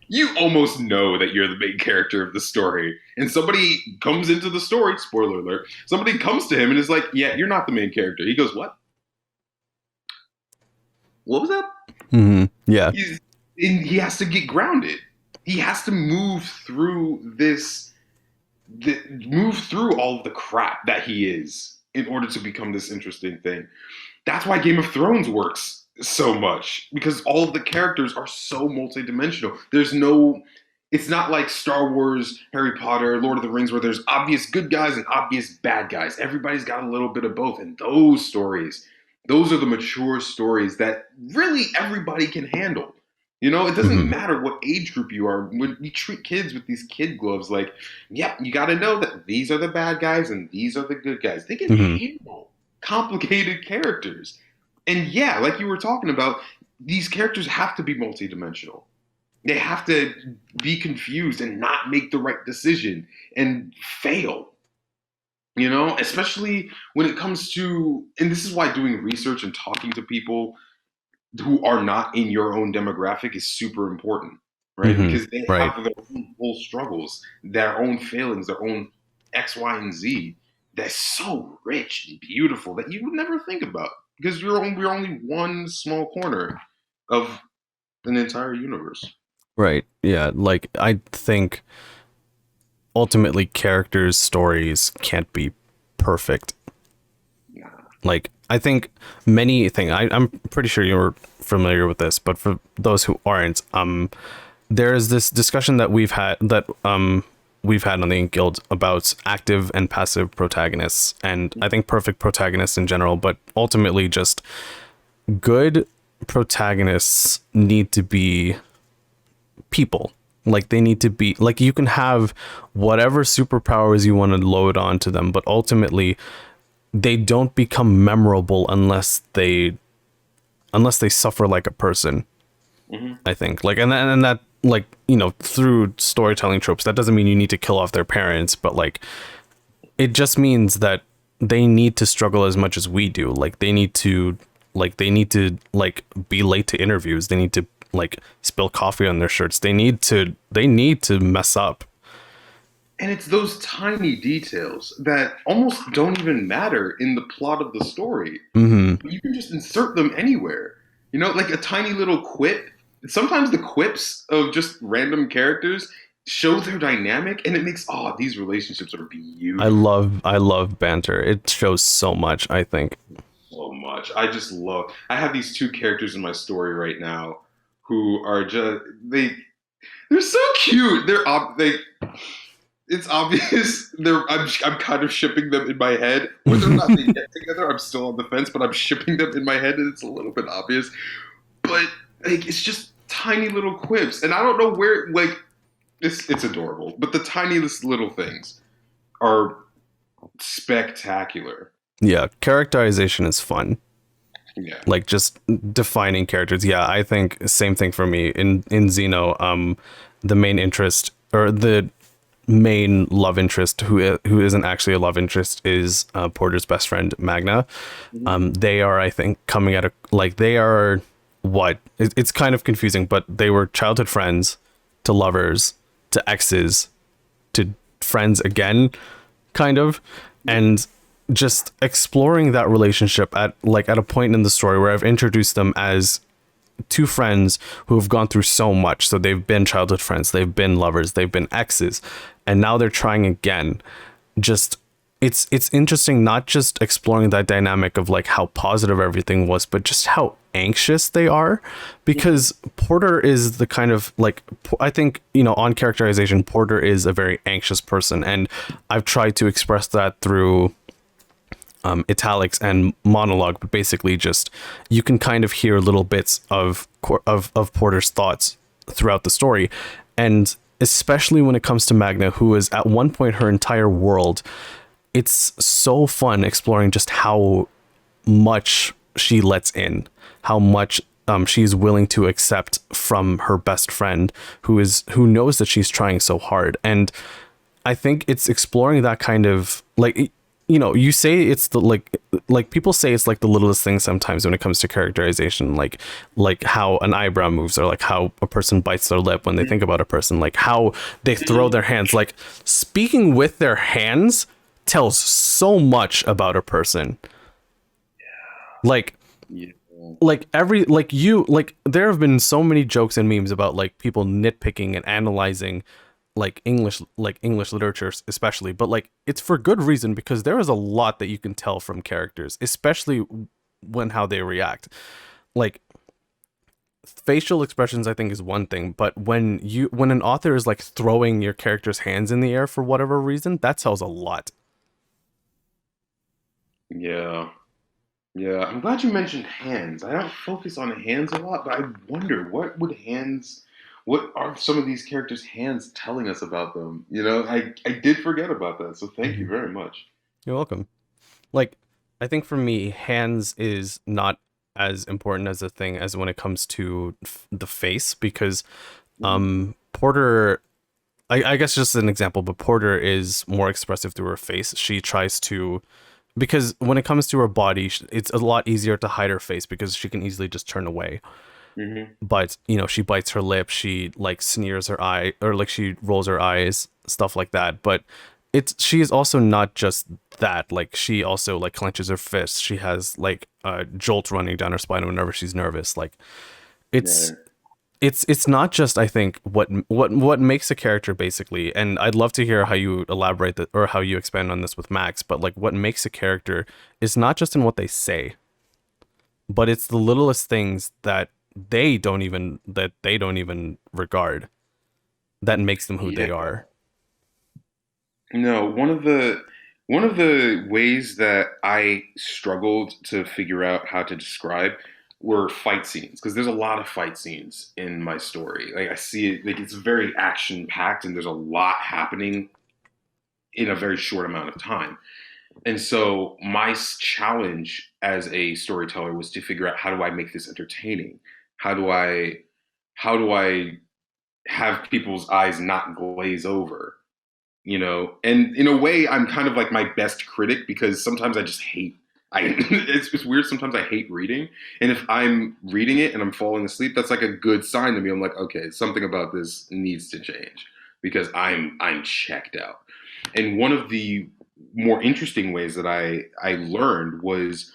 you almost know that you're the main character of the story. And somebody comes into the story, spoiler alert, somebody comes to him and is like, yeah, you're not the main character. He goes, what? What was that? Mm-hmm. Yeah. He has to get grounded. He has to move through move through all of the crap that he is in order to become this interesting thing. That's why Game of Thrones works so much, because all of the characters are so multidimensional. It's not like Star Wars, Harry Potter, Lord of the Rings, where there's obvious good guys and obvious bad guys. Everybody's got a little bit of both. And those stories, those are the mature stories that really everybody can handle. It doesn't Mm-hmm. matter what age group you are. When we treat kids with these kid gloves, like, yep, you got to know that these are the bad guys and these are the good guys. They can Mm-hmm. handle complicated characters. And yeah, like you were talking about, these characters have to be multidimensional. They have to be confused and not make the right decision and fail. You know, especially when it comes to, and this is why doing research and talking to people who are not in your own demographic is super important, right? Mhm, Because they right. have their own whole struggles, their own failings, their own X, Y, and Z. That's so rich and beautiful that you would never think about because we're only one small corner of an entire universe. Right. Yeah. Like, I think ultimately characters' stories can't be perfect. Nah. Like, I think I'm pretty sure you're familiar with this, but for those who aren't, there's this discussion that we've had on the InkGuild about active and passive protagonists, and I think perfect protagonists in general, but ultimately just good protagonists need to be people. Like, they need to be, like, you can have whatever superpowers you want to load onto them, but ultimately they don't become memorable unless they suffer like a person. I think, like, and that, like, you know, through storytelling tropes, that doesn't mean you need to kill off their parents, but like, it just means that they need to struggle as much as we do. Like, they need to be late to interviews. They need to like spill coffee on their shirts. They need to mess up. And it's those tiny details that almost don't even matter in the plot of the story. Mm-hmm. You can just insert them anywhere. You know, like a tiny little quip. Sometimes the quips of just random characters show their dynamic, and it makes these relationships are beautiful. I love banter. It shows so much, I think. So much. I have these two characters in my story right now who are just they're so cute. It's obvious I'm kind of shipping them in my head. Whether or not they get together, I'm still on the fence, but I'm shipping them in my head, and it's a little bit obvious. But like, it's just tiny little quips, and I don't know where. Like, it's adorable, but the tiniest little things are spectacular. Yeah, characterization is fun. Yeah, like just defining characters. Yeah, I think same thing for me in Xeno. The main interest, or the main love interest, who isn't actually a love interest, is Porter's best friend Magna. They are, I think, coming at they are what it's kind of confusing, but they were childhood friends to lovers to exes to friends again, kind of, and just exploring that relationship at a point in the story where I've introduced them as two friends who have gone through so much. So they've been childhood friends, they've been lovers, they've been exes, and now they're trying again. Just it's interesting, not just exploring that dynamic of like how positive everything was, but just how anxious they are, because Porter is the kind of like, I think, you know, on characterization, Porter is a very anxious person, and I've tried to express that through italics and monologue, but basically just you can kind of hear little bits of Porter's thoughts throughout the story. And especially when it comes to Magna, who is at one point her entire world, it's so fun exploring just how much she lets in, how much she's willing to accept from her best friend, who knows that she's trying so hard. And I think it's exploring that kind of, like, you know, you say it's the like people say it's like the littlest thing sometimes when it comes to characterization, like how an eyebrow moves, or like how a person bites their lip when they think about a person, like how they throw their hands. Like, speaking with their hands tells so much about a person. Like, there have been so many jokes and memes about like people nitpicking and analyzing like English literature especially, but like it's for good reason, because there is a lot that you can tell from characters, especially when how they react. Like, facial expressions, I think, is one thing, but when an author is like throwing your character's hands in the air for whatever reason, that tells a lot. Yeah. I'm glad you mentioned hands. I don't focus on hands a lot, but I wonder what are some of these characters' hands telling us about them? You know, I did forget about that, so thank you very much. You're welcome. Like, I think for me, hands is not as important as a thing as when it comes to the face, because Porter, I guess just an example, but Porter is more expressive through her face. She tries to, because when it comes to her body, it's a lot easier to hide her face because she can easily just turn away. But she bites her lip, she like sneers her eye, or like she rolls her eyes, stuff like that. But she is also not just that. Like she also like clenches her fists. She has like a jolt running down her spine whenever she's nervous. Like it's not just, I think, what makes a character basically. And I'd love to hear how you elaborate that, or how you expand on this with Max. But like what makes a character is not just in what they say, but it's the littlest things that they don't even regard that makes them who they are. No, one of the ways that I struggled to figure out how to describe were fight scenes, because there's a lot of fight scenes in my story. Like I see it, like it's very action packed, and there's a lot happening in a very short amount of time. And so my challenge as a storyteller was to figure out, how do I make this entertaining? How do I have people's eyes not glaze over? And in a way, I'm kind of like my best critic, because sometimes I just hate. It's weird. Sometimes I hate reading, and if I'm reading it and I'm falling asleep, that's like a good sign to me. I'm like, okay, something about this needs to change, because I'm checked out. And one of the more interesting ways that I learned was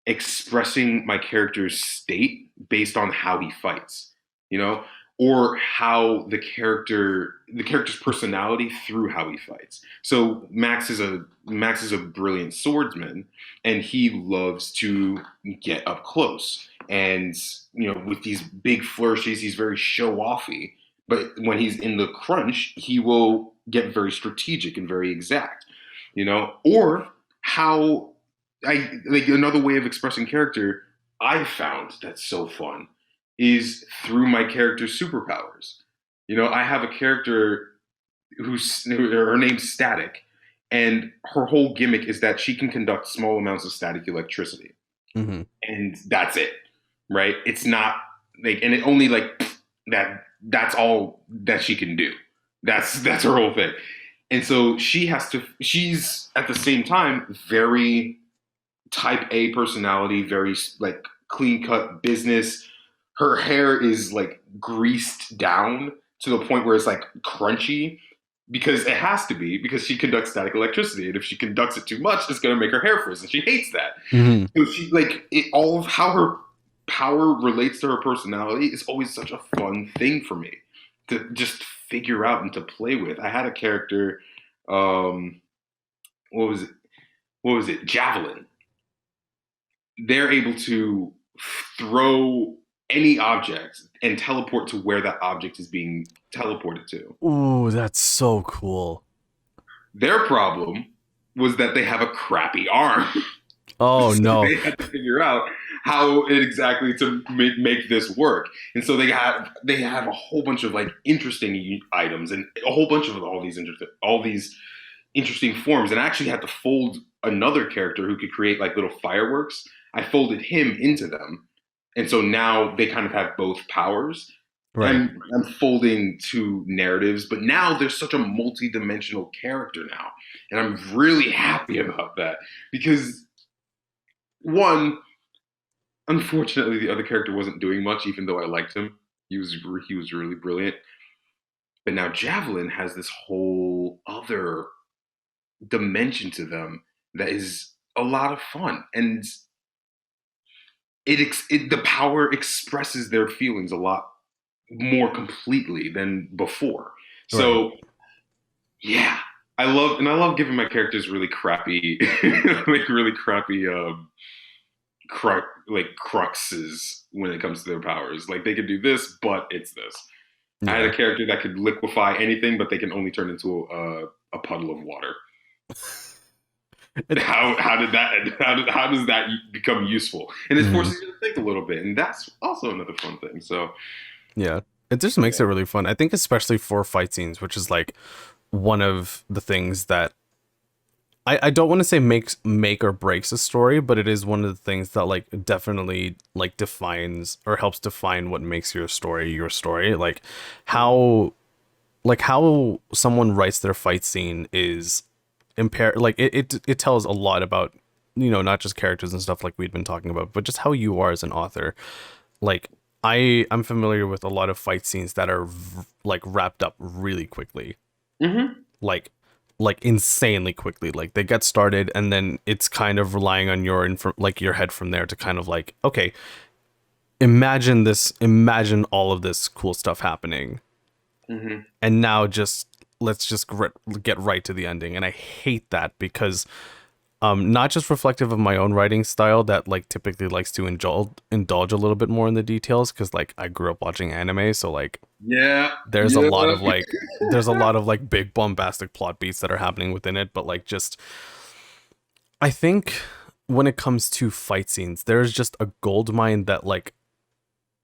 expressing my character's state based on how he fights, or how the character's personality through how he fights. So Max is a brilliant swordsman, and he loves to get up close. And with these big flourishes, he's very show-offy. But when he's in the crunch, he will get very strategic and very exact. Or how another way of expressing character I found that's so fun is through my character's superpowers. I have a character her name's Static, and her whole gimmick is that she can conduct small amounts of static electricity. And that's it, right? It's not like, and it only like that's all that she can do. That's her whole thing. And so she's at the same time very type A personality, very like clean cut business. Her hair is like greased down to the point where it's like crunchy, because it has to be, because she conducts static electricity. And if she conducts it too much, it's going to make her hair frizz, and she hates that. So she all of how her power relates to her personality is always such a fun thing for me to just figure out and to play with. I had a character, what was it? Javelin. They're able to throw any object and teleport to where that object is being teleported to. Ooh, that's so cool. Their problem was that they have a crappy arm. Oh, so no. They had to figure out how exactly to make this work. And so they have a whole bunch of like interesting items and a whole bunch of all these interesting forms. And I actually had to fold another character who could create like little fireworks. I folded him into them. And so now they kind of have both powers. Right. I'm folding two narratives, but now there's such a multi-dimensional character now. And I'm really happy about that, because one, unfortunately, the other character wasn't doing much, even though I liked him. He was really brilliant. But now Javelin has this whole other dimension to them that is a lot of fun. And the power expresses their feelings a lot more completely than before. So, right. Yeah, I love giving my characters really crappy, cruxes when it comes to their powers. Like, they could do this, but it's this. Yeah. I had a character that could liquefy anything, but they can only turn into a puddle of water. How does that become useful? And it forces you to think a little bit, and that's also another fun thing. So yeah, it just makes it really fun. I think especially for fight scenes, which is like one of the things that I don't want to say make or breaks a story, but it is one of the things that like definitely like defines or helps define what makes your story. Like how someone writes their fight scene is like it tells a lot about, you know, not just characters and stuff like we'd been talking about, but just how you are as an author. Like I'm familiar with a lot of fight scenes that are like wrapped up really quickly. Mm-hmm. Like insanely quickly. Like they get started and then it's kind of relying on your head from there to kind of like, okay, imagine all of this cool stuff happening. Mm-hmm. And now let's just get right to the ending. And I hate that because not just reflective of my own writing style that like typically likes to indulge a little bit more in the details, because like I grew up watching anime, so like there's a lot of like big bombastic plot beats that are happening within it, but like just I think when it comes to fight scenes, there's just a gold mine that like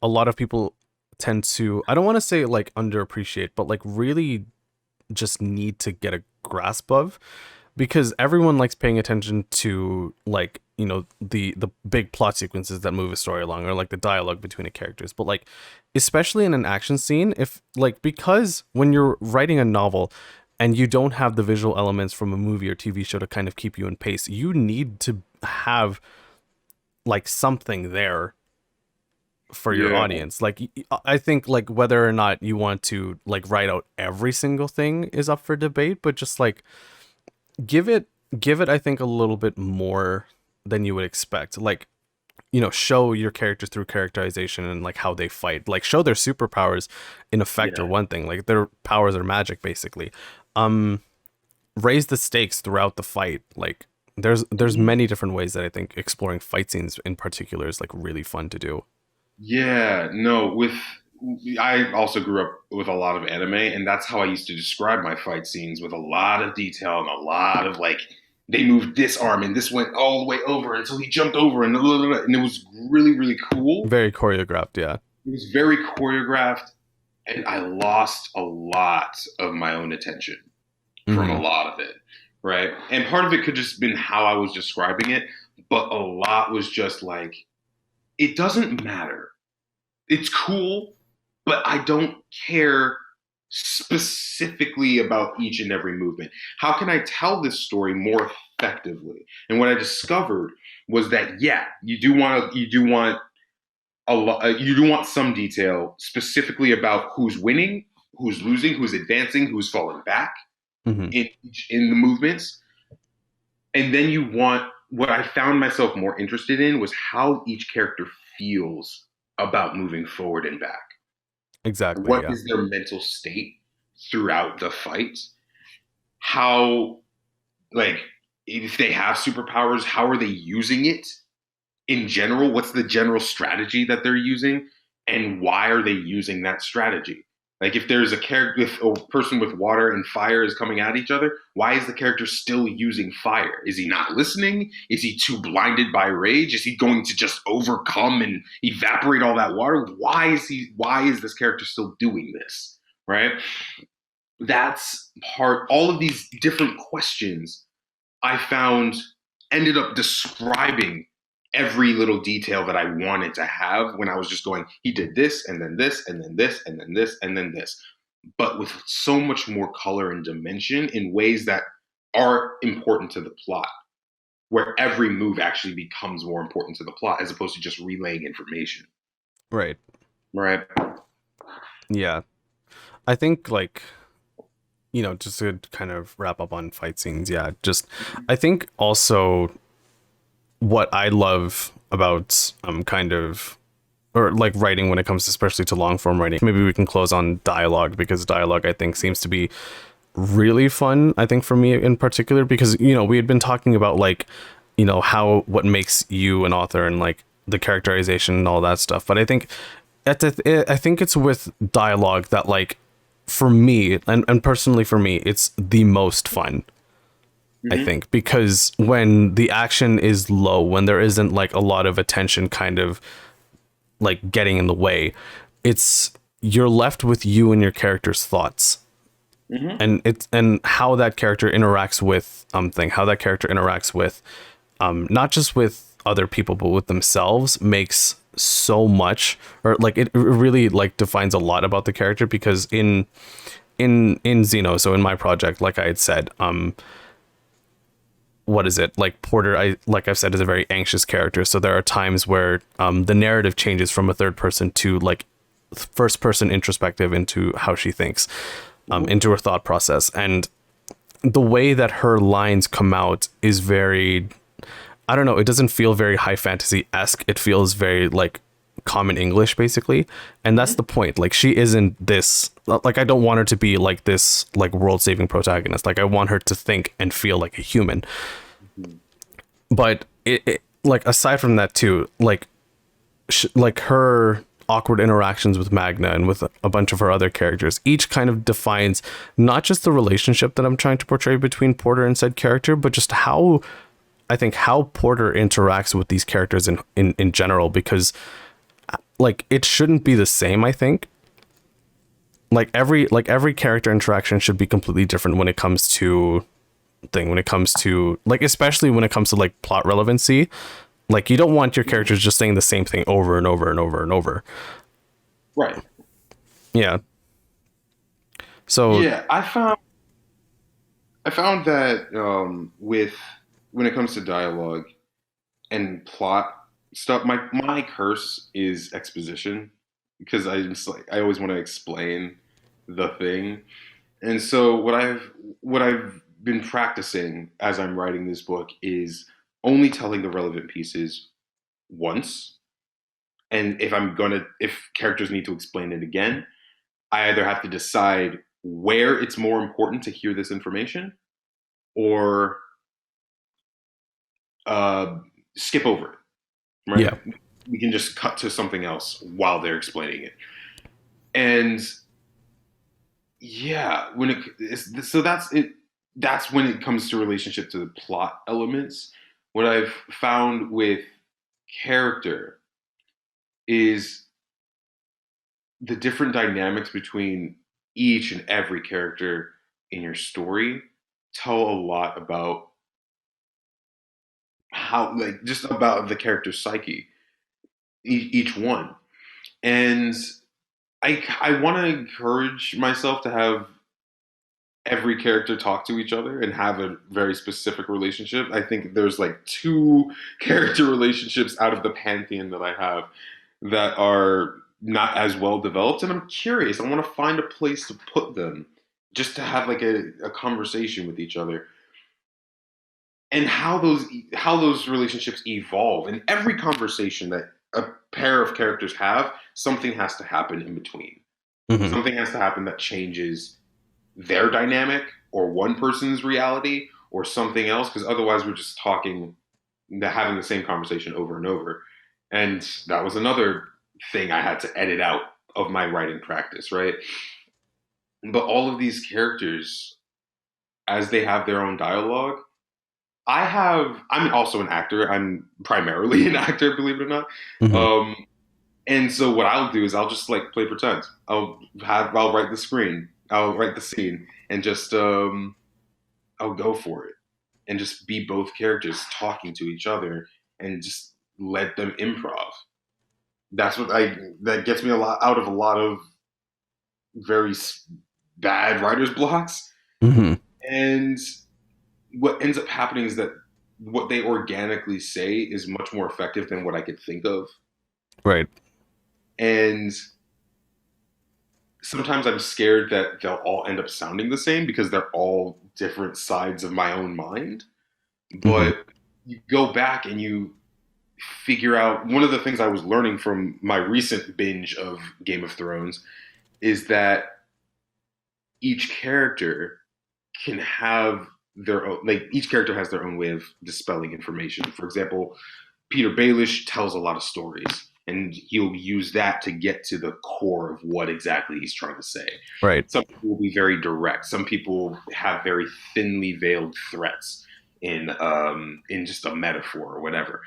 a lot of people tend to, I don't want to say like underappreciate, but like really just need to get a grasp of. Because everyone likes paying attention to like, you know, the big plot sequences that move a story along, or like the dialogue between the characters. But like, especially in an action scene, if like, because when you're writing a novel and you don't have the visual elements from a movie or TV show to kind of keep you in pace, you need to have like something there for your audience. Like, I think like whether or not you want to like write out every single thing is up for debate, but just like, give it I think a little bit more than you would expect. Like, you know, show your characters through characterization and like how they fight, like show their superpowers in effect or one thing, like their powers are magic basically. Raise the stakes throughout the fight. Like there's many different ways that I think exploring fight scenes in particular is like really fun to do. I also grew up with a lot of anime, and that's how I used to describe my fight scenes, with a lot of detail and a lot of like, they moved this arm and this went all the way over until he jumped over and it was really, really cool. Very choreographed, yeah. It was very choreographed, and I lost a lot of my own attention from a lot of it, right? And part of it could just been how I was describing it, but a lot was just like, it doesn't matter. It's cool, but I don't care specifically about each and every movement. How can I tell this story more effectively? And what I discovered was that you do want some detail specifically about who's winning, who's losing, who's advancing, who's falling back in the movements. And then you want, what I found myself more interested in was how each character feels about moving forward and back. Exactly. What is their mental state throughout the fight? How, like, if they have superpowers, how are they using it in general? What's the general strategy that they're using? And why are they using that strategy? Like, if there's if a person with water and fire is coming at each other, why is the character still using fire? Is he not listening? Is he too blinded by rage? Is he going to just overcome and evaporate all that water? Why is this character still doing this? Right? That's all of these different questions I found ended up describing every little detail that I wanted to have when I was just going, he did this, and then this, and then this, and then this, and then this. But with so much more color and dimension in ways that are important to the plot, where every move actually becomes more important to the plot as opposed to just relaying information. Right. Yeah. I think, like, you know, just to kind of wrap up on fight scenes, I think also what I love about writing when it comes especially to long form writing, maybe we can close on dialogue, because dialogue I think seems to be really fun, I think, for me in particular, because, you know, we had been talking about, like, you know, what makes you an author and like the characterization and all that stuff, but I think it's with dialogue that, like, for me and personally for me, it's the most fun. I think, because when the action is low, when there isn't like a lot of attention kind of like getting in the way, you're left with you and your character's thoughts. and how that character interacts with not just with other people but with themselves makes so much, or like it really like defines a lot about the character, because in Xeno, so in my project, like I had said, what is it, like Porter, like I've said, is a very anxious character, so there are times where the narrative changes from a third person to like first person introspective into how she thinks, into her thought process, and the way that her lines come out is very, I don't know, it doesn't feel very high fantasy-esque. It feels very like common English, basically. And that's the point. Like, she isn't this, like, I don't want her to be like this, like, world-saving protagonist. Like, I want her to think and feel like a human. But it like, aside from that too, like, like her awkward interactions with Magna and with a bunch of her other characters, each kind of defines not just the relationship that I'm trying to portray between Porter and said character, but just how Porter interacts with these characters in general, because like it shouldn't be the same. I think like every character interaction should be completely different when it comes to like, especially when it comes to like plot relevancy. Like, you don't want your characters just saying the same thing over and over and over and over. Right. Yeah. So yeah, I found that when it comes to dialogue and plot stuff, my curse is exposition, because I always want to explain the thing. And so what I've been practicing as I'm writing this book is only telling the relevant pieces once. And if characters need to explain it again, I either have to decide where it's more important to hear this information, or skip over it, right? Yeah. We can just cut to something else while they're explaining it. And yeah, that's when it comes to relationship to the plot elements. What I've found with character is the different dynamics between each and every character in your story tell a lot about how, like, just about the character's psyche, each one. And I want to encourage myself to have every character talk to each other and have a very specific relationship. I think there's like 2 character relationships out of the pantheon that I have that are not as well developed, and I'm curious. I want to find a place to put them, just to have like a conversation with each other, and how those relationships evolve. In every conversation that a pair of characters have, something has to happen in between. Mm-hmm. Something has to happen that changes their dynamic, or one person's reality, or something else, because otherwise we're just having the same conversation over and over. And that was another thing I had to edit out of my writing practice, right? But all of these characters, as they have their own dialogue, I'm also an actor. I'm primarily an actor, believe it or not. Mm-hmm. And so what I'll do is I'll just like play pretend. I'll write the screen. I'll write the scene, and just I'll go for it, and just be both characters talking to each other, and just let them improv. That gets me out of a lot of very bad writer's blocks. Mm-hmm. And what ends up happening is that what they organically say is much more effective than what I could think of. Right. And sometimes I'm scared that they'll all end up sounding the same, because they're all different sides of my own mind. But mm-hmm. you go back and you figure out, one of the things I was learning from my recent binge of Game of Thrones is that each character can have their own, like, each character has their own way of dispelling information. For example, Peter Baelish tells a lot of stories, and he'll use that to get to the core of what exactly he's trying to say. Right. Some people will be very direct. Some people have very thinly veiled threats in just a metaphor or whatever.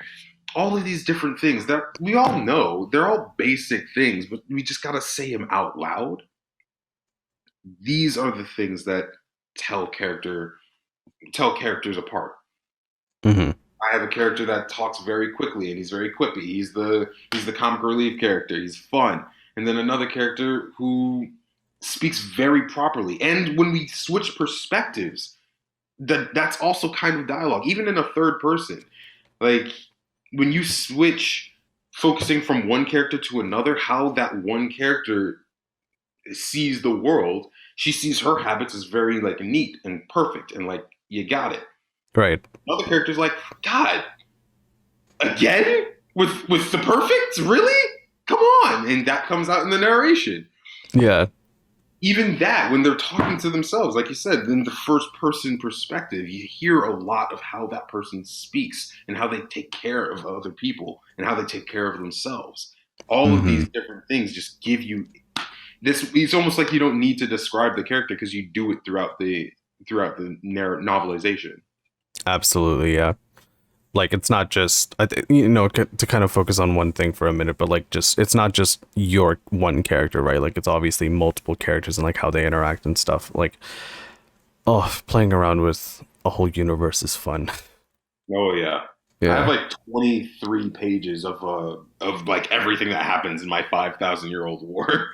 All of these different things that we all know, they're all basic things, but we just got to say them out loud. these are the things that tell characters apart. Mm-hmm. I have a character that talks very quickly and he's very quippy. He's the comic relief character. He's fun. And then another character who speaks very properly. And when we switch perspectives, that's also kind of dialogue, even in a third person. Like when you switch focusing from one character to another, how that one character sees the world, she sees her habits as very like neat and perfect and like you got it. Right. Another character's like, God, again with the perfect, really? Come on, and that comes out in the narration. Yeah. Even that, when they're talking to themselves, like you said, in the first person perspective, you hear a lot of how that person speaks and how they take care of other people and how they take care of themselves. All of these different things just give you this. It's almost like you don't need to describe the character because you do it throughout the novelization. Absolutely, yeah. Like it's not just to kind of focus on one thing for a minute, but like just it's not just your one character, right? Like it's obviously multiple characters and like how they interact and stuff. Like, playing around with a whole universe is fun. Oh yeah. I have like 23 pages of like everything that happens in my 5,000-year-old war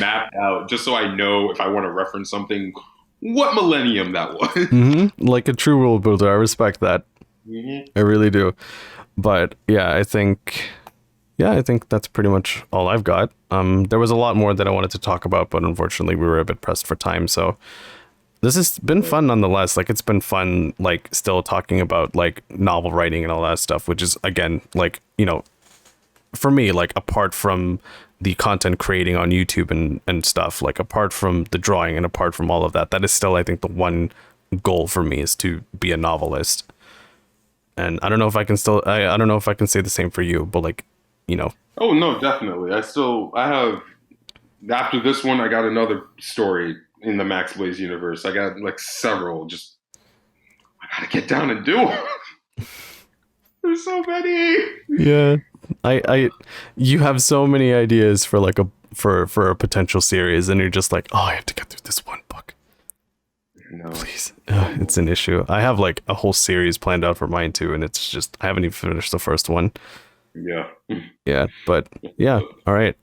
mapped out, just so I know if I want to reference something, what millennium that was. Like a true world builder, I respect that. I really do. But yeah, I think that's pretty much all I've got. There was a lot more that I wanted to talk about, but unfortunately we were a bit pressed for time. So this has been fun nonetheless. Like it's been fun, like still talking about like novel writing and all that stuff, which is again, like, for me, like apart from the content creating on YouTube and stuff, like apart from the drawing and apart from all of that, that is still, I think, the one goal for me is to be a novelist. And I don't know if I can say the same for you, but like, Oh no, definitely. I have, after this one, I got another story in the Max Blaze universe. I got like several, I gotta get down and do them. There's so many. Yeah. You have so many ideas for like for a potential series and you're just like, I have to get through this one book. No. Please. It's an issue. I have like a whole series planned out for mine too, and it's just I haven't even finished the first one. Yeah. Yeah, but yeah. All right.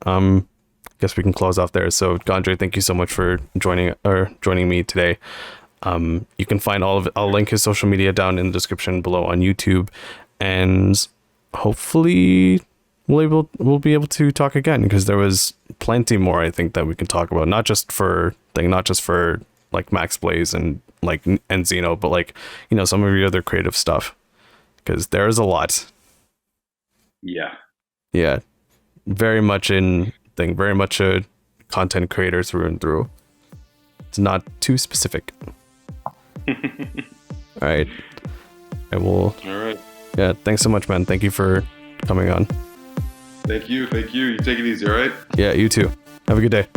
Guess we can close off there. So Gondré, thank you so much for joining me today. You can find all of it. I'll link his social media down in the description below on YouTube, and hopefully we'll be able to talk again because there was plenty more I think that we can talk about, not just for like Max Blaze and like and Xeno, but like some of your other creative stuff, because there is a lot. Yeah, very much very much a content creator through and through. It's not too specific. All right, all right. Yeah, thanks so much, man. Thank you for coming on. Thank you. You take it easy, all right? Yeah, you too. Have a good day.